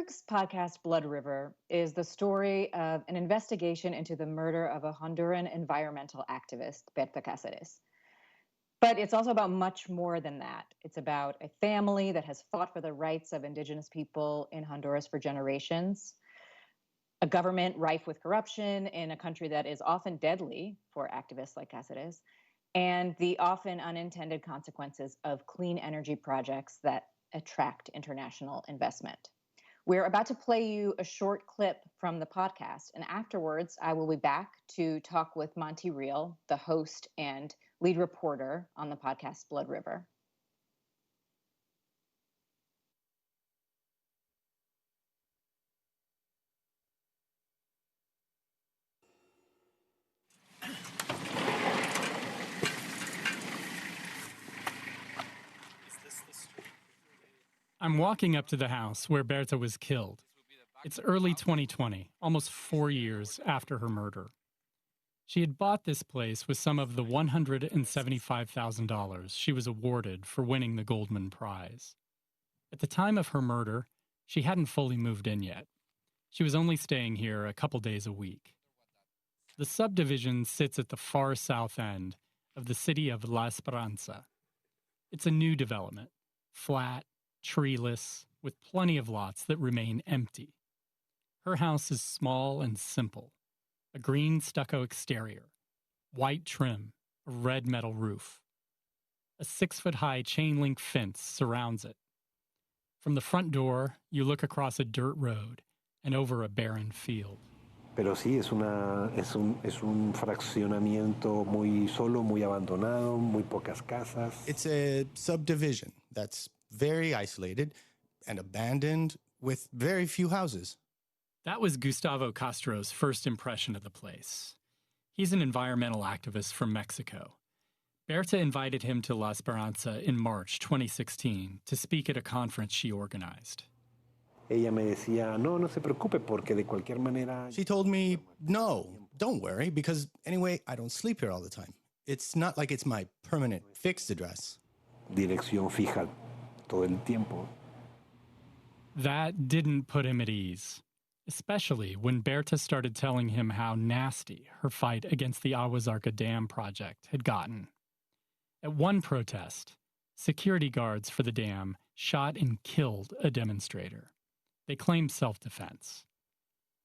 Bloomberg's podcast Blood River is the story of an investigation into the murder of a Honduran environmental activist, Berta Carceres. But it's also about much more than that. It's about a family that has fought for the rights of indigenous people in Honduras for generations, a government rife with corruption in a country that is often deadly for activists like Caceres, and the often unintended consequences of clean energy projects that attract international investment. We're about to play you a short clip from the podcast, and afterwards I will be back to talk with Monte Reel, the host and lead reporter on the podcast Blood River. I'm walking up to the house where Berta was killed. It's early 2020, almost 4 years after her murder. She had bought this place with some of the $175,000 she was awarded for winning the Goldman Prize. At the time of her murder, she hadn't fully moved in yet. She was only staying here a couple days a week. The subdivision sits at the far south end of the city of La Esperanza. It's a new development, flat, treeless, with plenty of lots that remain empty. Her house is small and simple. A green stucco exterior, white trim, a red metal roof. A 6-foot-high chain-link fence surrounds it. From the front door, you look across a dirt road and over a barren field. Pero sí, es un fraccionamiento muy solo, muy abandonado, muy pocas casas. It's a subdivision that's very isolated and abandoned with very few houses. That was Gustavo Castro's first impression of the place. He's an environmental activist from Mexico. Berta invited him to La Esperanza in March 2016 to speak at a conference she organized. Ella me decía, no se preocupe porque de cualquier manera... She told me, no, don't worry, because anyway, I don't sleep here all the time. It's not like it's my permanent fixed address. Dirección fija todo el tiempo. That didn't put him at ease, especially when Berta started telling him how nasty her fight against the Aguasarca Dam project had gotten. At one protest, security guards for the dam shot and killed a demonstrator. They claimed self-defense.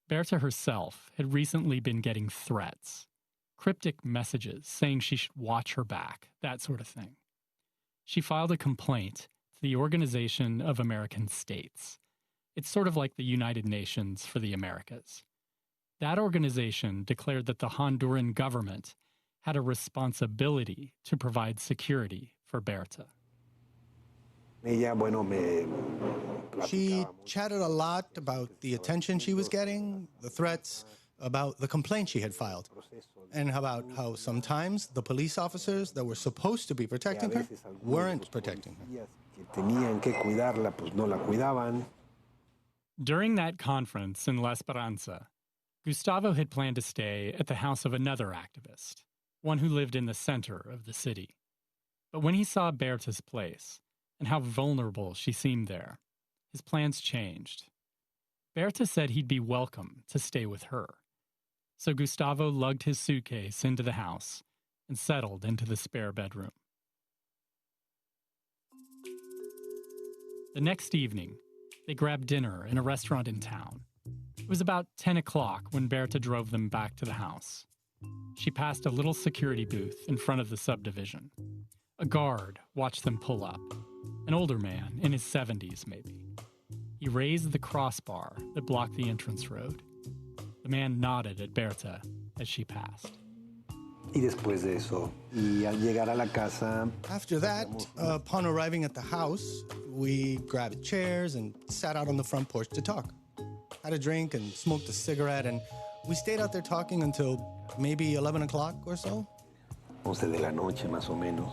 Berta herself had recently been getting threats, cryptic messages saying she should watch her back, that sort of thing. She filed a complaint to the Organization of American States. It's sort of like the United Nations for the Americas. That organization declared that the Honduran government had a responsibility to provide security for Berta. She chatted a lot about the attention she was getting, the threats, about the complaint she had filed, and about how sometimes the police officers that were supposed to be protecting her weren't protecting her. During that conference in La Esperanza, Gustavo had planned to stay at the house of another activist, one who lived in the center of the city. But when he saw Berta's place and how vulnerable she seemed there, his plans changed. Berta said he'd be welcome to stay with her. So Gustavo lugged his suitcase into the house and settled into the spare bedroom. The next evening, they grabbed dinner in a restaurant in town. It was about 10 o'clock when Berta drove them back to the house. She passed a little security booth in front of the subdivision. A guard watched them pull up, an older man in his 70s maybe. He raised the crossbar that blocked the entrance road. The man nodded at Berta as she passed. After that, upon arriving at the house, we grabbed chairs and sat out on the front porch to talk. Had a drink and smoked a cigarette, and we stayed out there talking until maybe 11 o'clock or so. 11 de la noche, más o menos.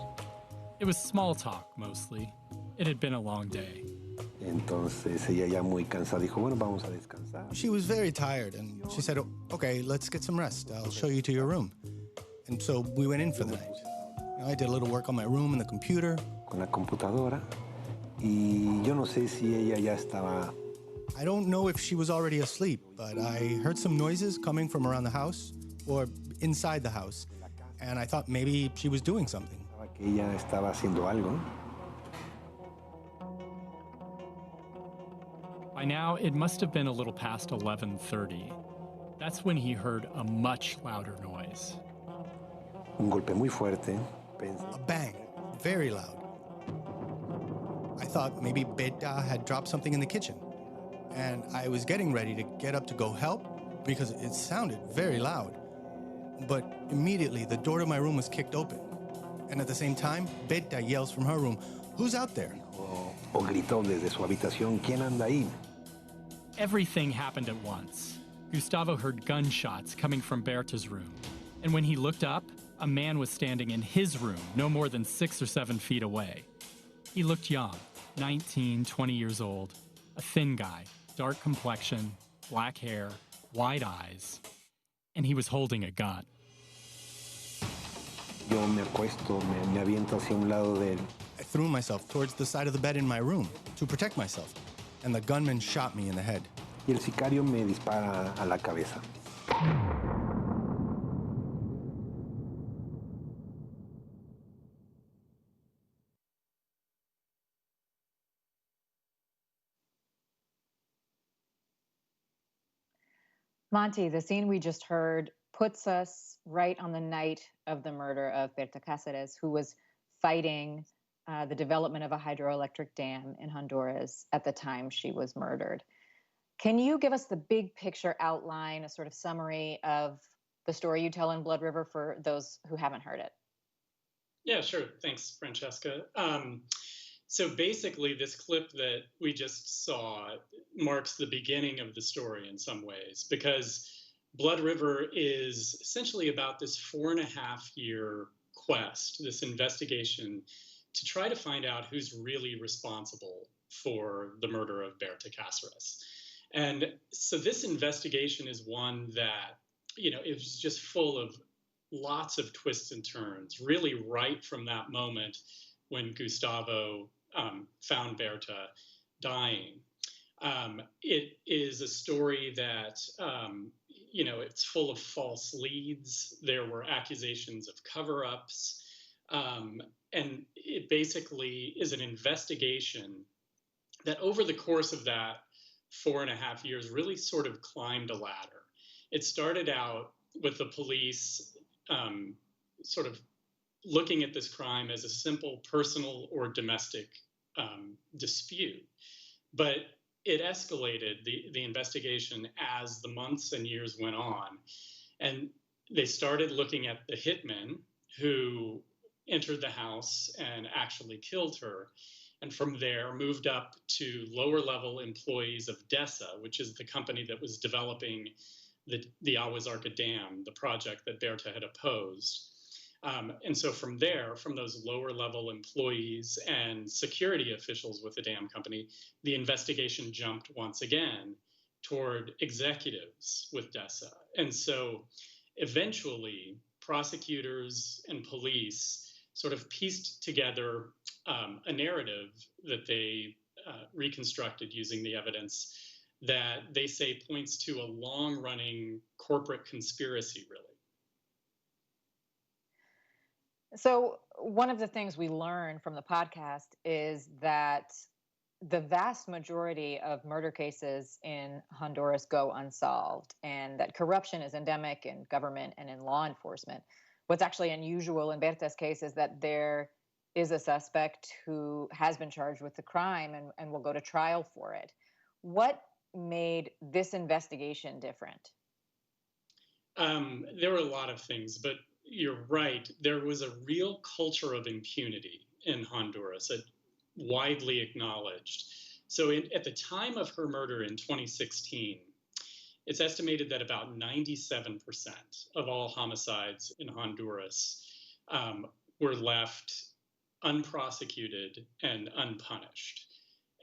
It was small talk, mostly. It had been a long day. Entonces ella ya muy cansada dijo, bueno, vamos a descansar. She was very tired, and she said, okay, let's get some rest. I'll show you to your room. And so we went in for the night. I did a little work on my room and the computer. Con la computadora. Y yo no sé si ella ya estaba I don't know if she was already asleep, but I heard some noises coming from around the house or inside the house, and I thought maybe she was doing something. Que ella estaba haciendo algo. By now, it must have been a little past 11:30. That's when he heard a much louder noise. Un golpe muy fuerte. A bang, very loud. I thought maybe Berta had dropped something in the kitchen, and I was getting ready to get up to go help because it sounded very loud. But immediately, the door to my room was kicked open. And at the same time, Berta yells from her room, "Who's out there?" O gritó desde su habitación, ¿quién anda ahí? Everything happened at once. Gustavo heard gunshots coming from Berta's room. And when he looked up, a man was standing in his room, no more than 6 or 7 feet away. He looked young, 19, 20 years old, a thin guy, dark complexion, black hair, wide eyes, and he was holding a gun. Yo me acuesto, me aviento hacia un lado de él. I threw myself towards the side of the bed in my room to protect myself, and the gunman shot me in the head. Y el sicario me dispara a la cabeza. Monte, the scene we just heard puts us right on the night of the murder of Berta Carceres, who was fighting the development of a hydroelectric dam in Honduras at the time she was murdered. Can you give us the big picture outline, a sort of summary of the story you tell in Blood River for those who haven't heard it? Yeah, sure. Thanks, Francesca. So basically, this clip that we just saw marks the beginning of the story in some ways, because Blood River is essentially about this 4.5-year quest, this investigation to try to find out who's really responsible for the murder of Berta Carceres. And so this investigation is one that, it was just full of lots of twists and turns, really right from that moment when Gustavo found Berta dying. It is a story that, it's full of false leads. There were accusations of cover-ups. And it basically is an investigation that over the course of that 4.5 years really sort of climbed a ladder. It started out with the police sort of looking at this crime as a simple personal or domestic dispute. But it escalated, the investigation, as the months and years went on. And they started looking at the hitman who entered the house and actually killed her. And from there moved up to lower level employees of DESA, which is the company that was developing the Aguas Arca Dam, the project that Berta had opposed. And so from there, from those lower level employees and security officials with the dam company, the investigation jumped once again toward executives with DESA. And so eventually prosecutors and police sort of pieced together a narrative that they reconstructed using the evidence that they say points to a long-running corporate conspiracy, really. So one of the things we learned from the podcast is that the vast majority of murder cases in Honduras go unsolved, and that corruption is endemic in government and in law enforcement. What's actually unusual in Berta's case is that there is a suspect who has been charged with the crime and will go to trial for it. What made this investigation different? There were a lot of things, but you're right. There was a real culture of impunity in Honduras, widely acknowledged. So at the time of her murder in 2016, it's estimated that about 97% of all homicides in Honduras were left unprosecuted and unpunished.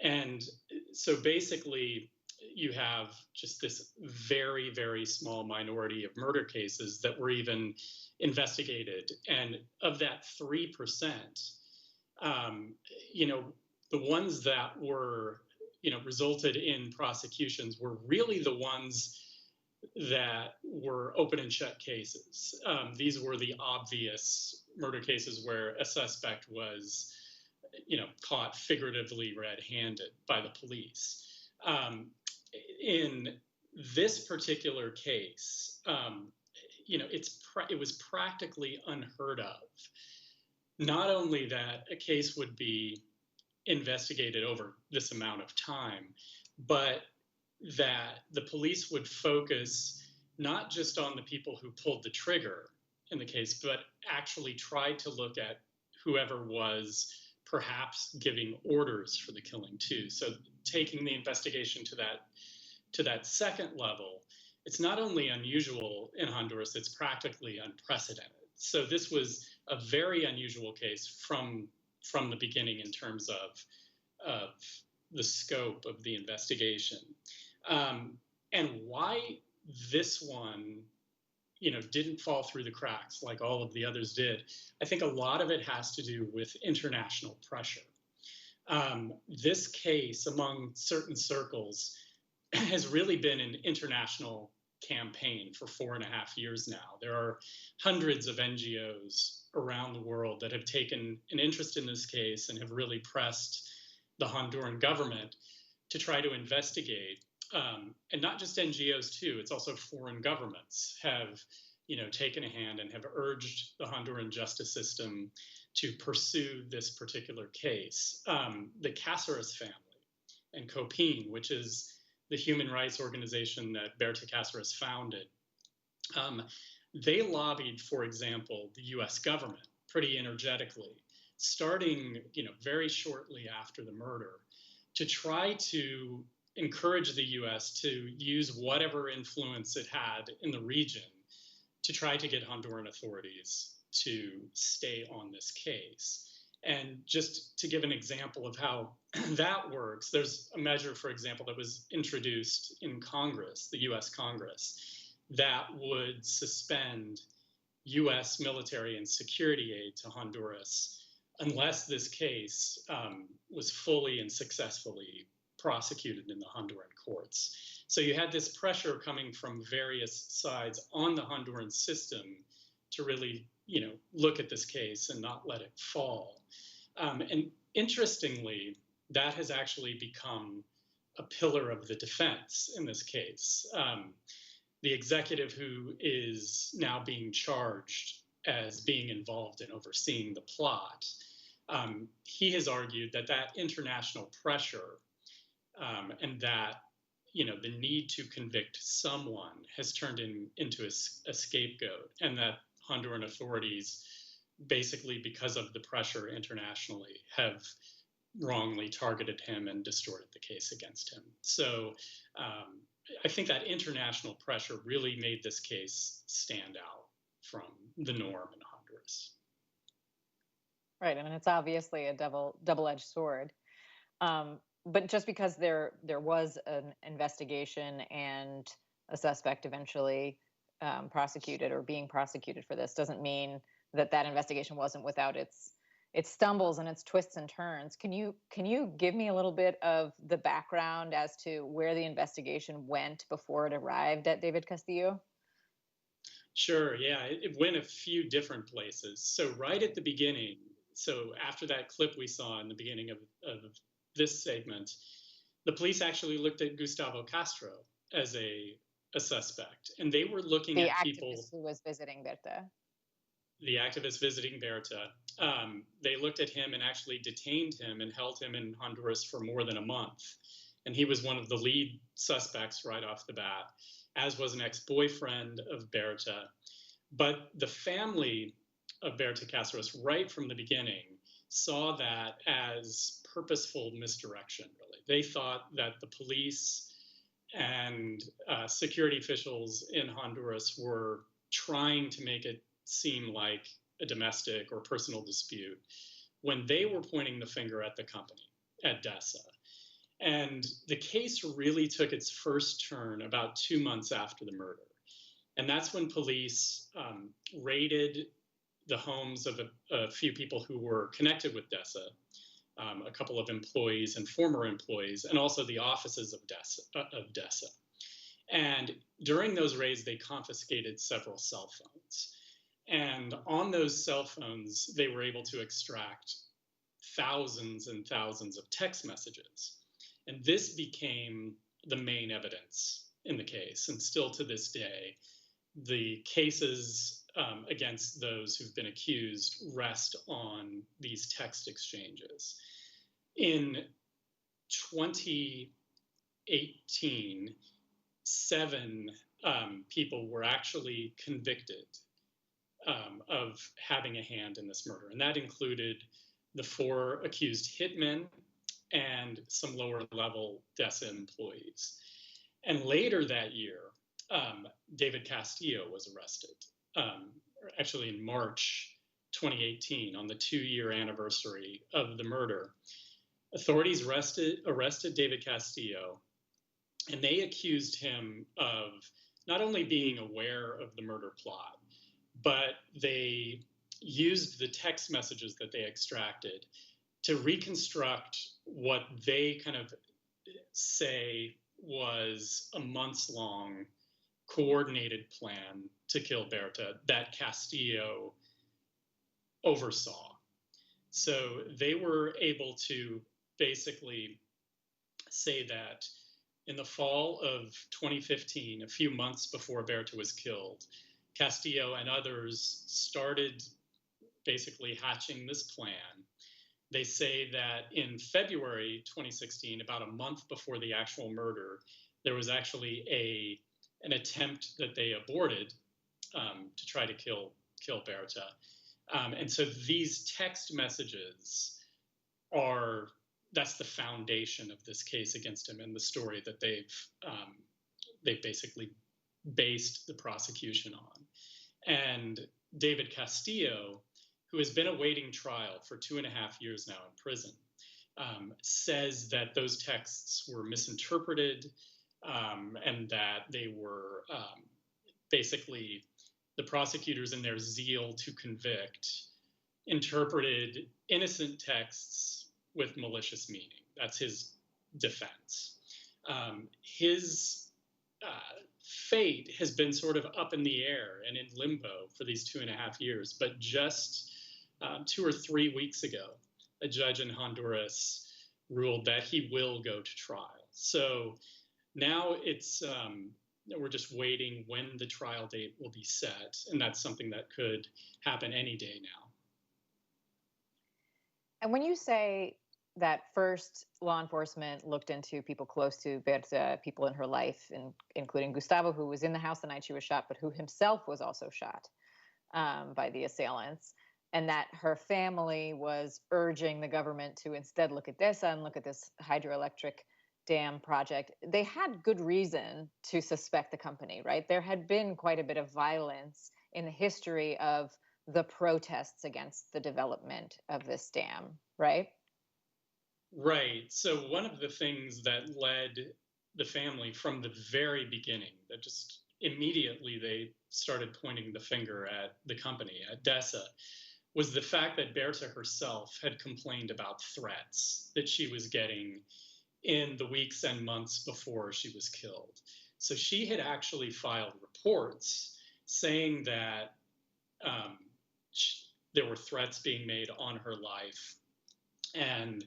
And so basically, you have just this very, very small minority of murder cases that were even investigated. And of that 3%, the ones that were, resulted in prosecutions were really the ones that were open and shut cases. These were the obvious murder cases where a suspect was, caught figuratively red-handed by the police. In this particular case, it was practically unheard of. Not only that a case would be investigated over this amount of time, but that the police would focus not just on the people who pulled the trigger in the case, but actually tried to look at whoever was perhaps giving orders for the killing too. So taking the investigation to that second level, it's not only unusual in Honduras, it's practically unprecedented. So this was a very unusual case from the beginning in terms of the scope of the investigation. And why this one, didn't fall through the cracks like all of the others did, I think a lot of it has to do with international pressure. This case, among certain circles, has really been an international campaign for 4.5 years now. There are hundreds of NGOs around the world that have taken an interest in this case and have really pressed the Honduran government to try to investigate. And not just NGOs too, it's also foreign governments have, taken a hand and have urged the Honduran justice system to pursue this particular case. The Caceres family and COPIN, which is the human rights organization that Berta Carceres founded, they lobbied, for example, the U.S. government pretty energetically, starting, very shortly after the murder, to try to encourage the U.S. to use whatever influence it had in the region to try to get Honduran authorities to stay on this case. And just to give an example of how that works, there's a measure, for example, that was introduced in Congress, the U.S. Congress, that would suspend U.S. military and security aid to Honduras unless this case was fully and successfully prosecuted in the Honduran courts. So you had this pressure coming from various sides on the Honduran system to really, look at this case and not let it fall. And interestingly, that has actually become a pillar of the defense in this case. The executive who is now being charged as being involved in overseeing the plot, he has argued that international pressure and that, the need to convict someone has turned into a scapegoat, and that Honduran authorities, basically because of the pressure internationally, have wrongly targeted him and distorted the case against him. So I think that international pressure really made this case stand out from the norm in Honduras. Right, and it's obviously a double-edged sword. But just because there was an investigation and a suspect eventually prosecuted or being prosecuted for this doesn't mean that investigation wasn't without its stumbles and its twists and turns. Can you give me a little bit of the background as to where the investigation went before it arrived at David Castillo? Sure, yeah, it went a few different places. So right at the beginning, so after that clip we saw in the beginning of this segment, the police actually looked at Gustavo Castro as a suspect, and they were looking at people. The activist who was visiting Berta. The activist visiting Berta. They looked at him and actually detained him and held him in Honduras for more than a month. And he was one of the lead suspects right off the bat, as was an ex-boyfriend of Berta. But the family of Berta Carceres, right from the beginning, saw that as purposeful misdirection, really. They thought that the police and security officials in Honduras were trying to make it seem like a domestic or personal dispute when they were pointing the finger at the company, at DESA. And the case really took its first turn about 2 months after the murder. And that's when police raided the homes of a few people who were connected with DESA a couple of employees and former employees, and also the offices of DESA. And during those raids, they confiscated several cell phones. And on those cell phones, they were able to extract thousands and thousands of text messages. And this became the main evidence in the case. And still to this day, the cases against those who've been accused rest on these text exchanges. In 2018, 7 people were actually convicted of having a hand in this murder. And that included the 4 accused hitmen and some lower level DESA employees. And later that year, David Castillo was arrested, actually in March 2018, on the 2-year anniversary of the murder. Authorities arrested David Castillo, and they accused him of not only being aware of the murder plot, but they used the text messages that they extracted to reconstruct what they kind of say was a months-long coordinated plan to kill Berta that Castillo oversaw. So they were able to basically say that in the fall of 2015, a few months before Berta was killed, Castillo and others started basically hatching this plan. They say that in February 2016, about a month before the actual murder, there was actually an attempt that they aborted to try to kill Berta. And so these text messages that's the foundation of this case against him and the story that they've basically based the prosecution on. And David Castillo, who has been awaiting trial for 2.5 years now in prison, says that those texts were misinterpreted and that they were basically the prosecutors, in their zeal to convict, interpreted innocent texts with malicious meaning. That's his defense. His fate has been sort of up in the air and in limbo for these 2.5 years, but just 2 or 3 weeks ago, a judge in Honduras ruled that he will go to trial. So now we're just waiting when the trial date will be set, and that's something that could happen any day now. And when you say that first law enforcement looked into people close to Berta, people in her life, including Gustavo, who was in the house the night she was shot, but who himself was also shot by the assailants, and that her family was urging the government to instead look at DESA and look at this hydroelectric dam project, they had good reason to suspect the company, right? There had been quite a bit of violence in the history of the protests against the development of this dam, right? Right. So one of the things that led the family from the very beginning, that just immediately they started pointing the finger at the company, at DESA, was the fact that Berta herself had complained about threats that she was getting in the weeks and months before she was killed. So she had actually filed reports saying that there were threats being made on her life. And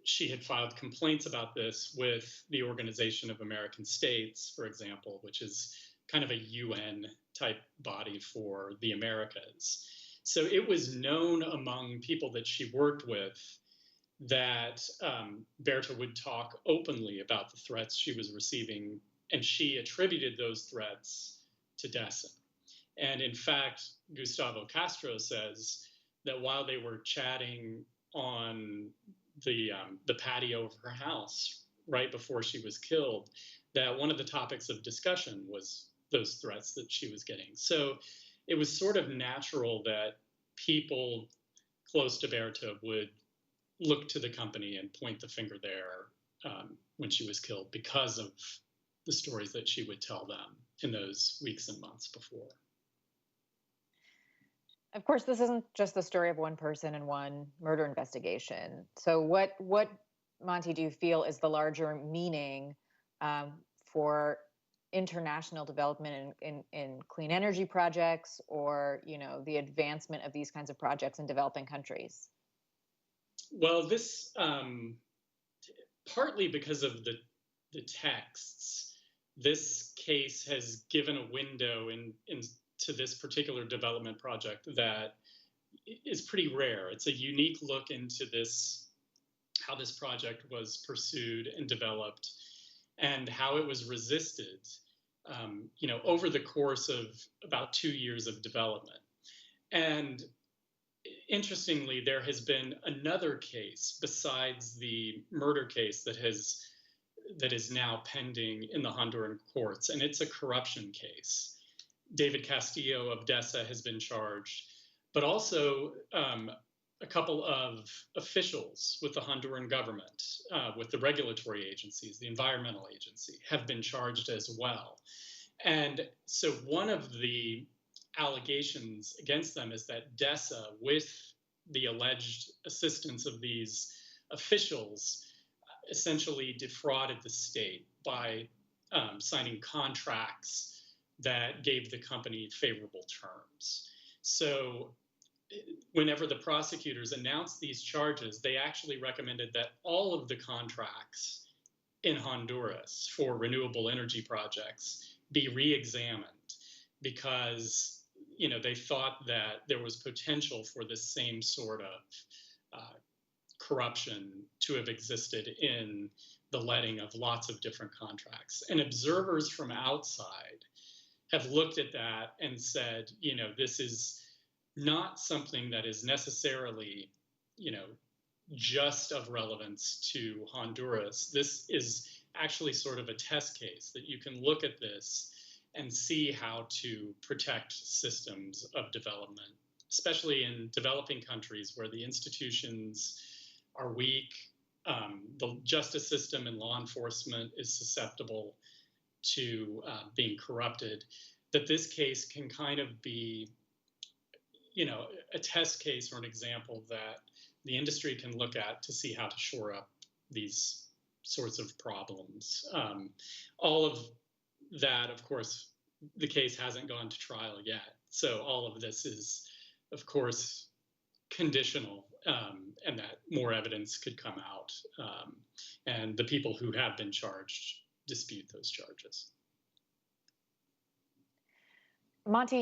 she had filed complaints about this with the Organization of American States, for example, which is kind of a UN type body for the Americas. So it was known among people that she worked with that Berta would talk openly about the threats she was receiving, and she attributed those threats to DESA. And in fact, Gustavo Castro says that while they were chatting on the patio of her house right before she was killed, that one of the topics of discussion was those threats that she was getting. So it was sort of natural that people close to Berta would look to the company and point the finger there when she was killed because of the stories that she would tell them in those weeks and months before. Of course, this isn't just the story of one person and one murder investigation. So, what Monte, do you feel is the larger meaning for international development in clean energy projects, or the advancement of these kinds of projects in developing countries? Well, this partly because of the texts, this case has given a window into this particular development project that is pretty rare. It's a unique look into how this project was pursued and developed, and how it was resisted, over the course of about 2 years of development. And interestingly, there has been another case besides the murder case that is now pending in the Honduran courts, and it's a corruption case. David Castillo of DESA has been charged, but also a couple of officials with the Honduran government, with the regulatory agencies, the environmental agency, have been charged as well. And so one of the allegations against them is that DESA, with the alleged assistance of these officials, essentially defrauded the state by signing contracts that gave the company favorable terms. So whenever the prosecutors announced these charges, they actually recommended that all of the contracts in Honduras for renewable energy projects be re-examined, because they thought that there was potential for this same sort of corruption to have existed in the letting of lots of different contracts. And observers from outside have looked at that and said, this is not something that is necessarily, just of relevance to Honduras. This is actually sort of a test case that you can look at this and see how to protect systems of development, especially in developing countries where the institutions are weak, the justice system and law enforcement is susceptible to being corrupted, that this case can kind of be, a test case or an example that the industry can look at to see how to shore up these sorts of problems. All of that, of course, the case hasn't gone to trial yet. So all of this is, of course, conditional, and that more evidence could come out. And the people who have been charged dispute those charges. Monte,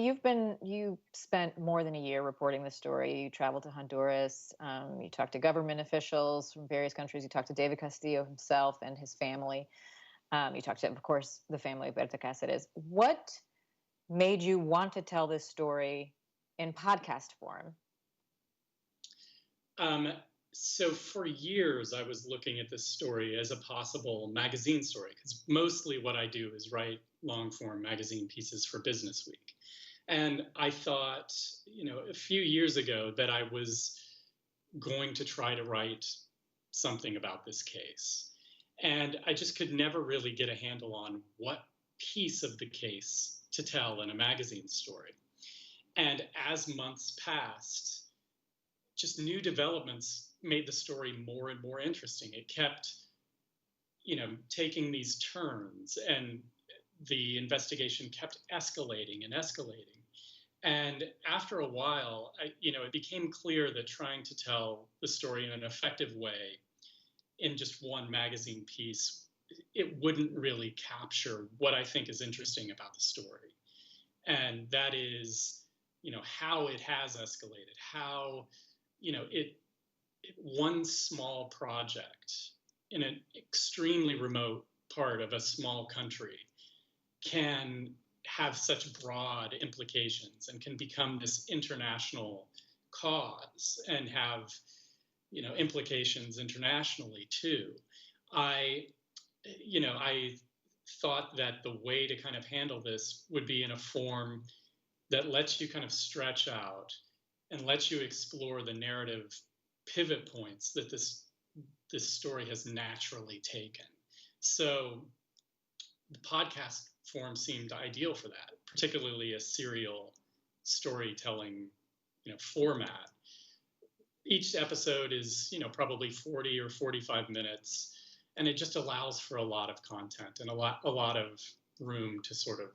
you spent more than a year reporting this story. You traveled to Honduras. You talked to government officials from various countries. You talked to David Castillo himself and his family. You talked to, of course, the family of Berta Carceres. What made you want to tell this story in podcast form? So for years, I was looking at this story as a possible magazine story, because mostly what I do is write long-form magazine pieces for Business Week. And I thought, a few years ago that I was going to try to write something about this case. And I just could never really get a handle on what piece of the case to tell in a magazine story. And as months passed, just new developments made the story more and more interesting. It kept, taking these turns, and the investigation kept escalating and escalating. And after a while, it became clear that trying to tell the story in an effective way in just one magazine piece, it wouldn't really capture what I think is interesting about the story. And that is, how it has escalated, how, one small project in an extremely remote part of a small country can have such broad implications and can become this international cause and have, implications internationally too. I thought that the way to kind of handle this would be in a form that lets you kind of stretch out and lets you explore the narrative pivot points that this story has naturally taken. So the podcast form seemed ideal for that, particularly a serial storytelling format. Each episode is, probably 40 or 45 minutes, and it just allows for a lot of content and a lot of room to sort of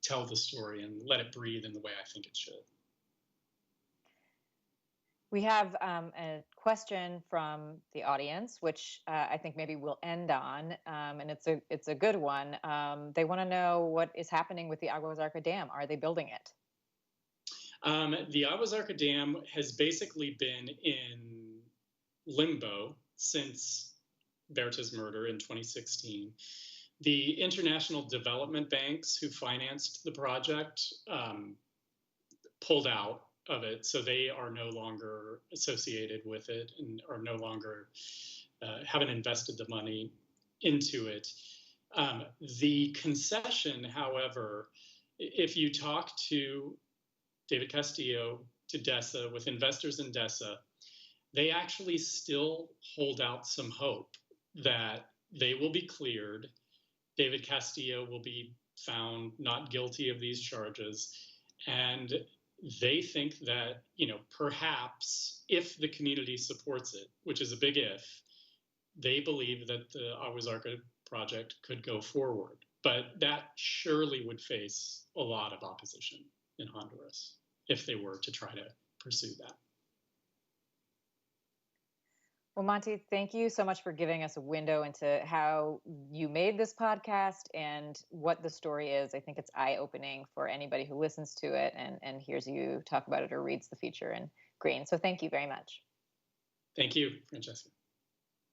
tell the story and let it breathe in the way I think it should. We have a question from the audience, which I think maybe we'll end on, and it's a good one. They want to know what is happening with the Aguas Arca Dam. Are they building it? The Aguas Arca Dam has basically been in limbo since Berta's murder in 2016. The international development banks who financed the project pulled out of it, so they are no longer associated with it and are no longer haven't invested the money into it. The concession, however, if you talk to David Castillo, to DESA, with investors in DESA, they actually still hold out some hope that they will be cleared. David Castillo will be found not guilty of these charges. And they think that, perhaps if the community supports it, which is a big if, they believe that the Aguas Arca project could go forward. But that surely would face a lot of opposition in Honduras if they were to try to pursue that. Well, Monte, thank you so much for giving us a window into how you made this podcast and what the story is. I think it's eye-opening for anybody who listens to it and hears you talk about it or reads the feature in green. So thank you very much. Thank you, Francesca.